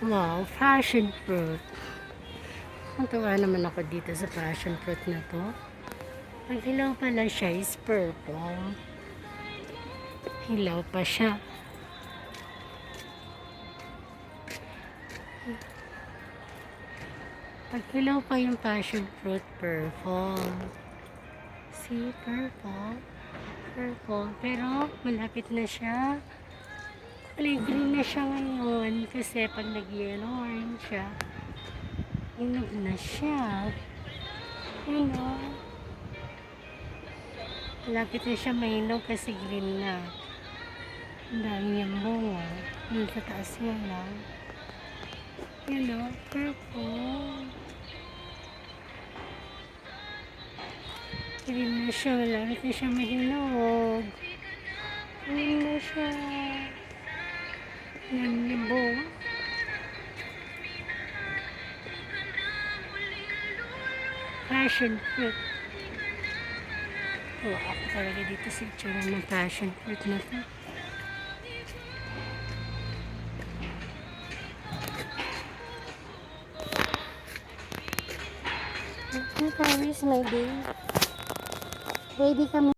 Wow, passion fruit. Natuwa naman ako dito sa passion fruit na to. Ang hilaw pala siya is purple. Hilaw pa siya. Pag hilaw pa yung passion fruit, purple. See, purple. Purple. Pero malapit na siya. Kulay green na siya ngayon. Kasi pag nag-yellow orange siya, hinog na siya. Yun o. Malapit na siya mahinog kasi green na. Ang dami niyang bunga. Yung sa taas niya lang. Yun o. Purple. Green na siya. Malapit na siya mahinog. Green na siya. Nanibong. Passion fruit. Oh, ako talaga dito sa itsura ng passion fruit na to. How is my day? Ready kami.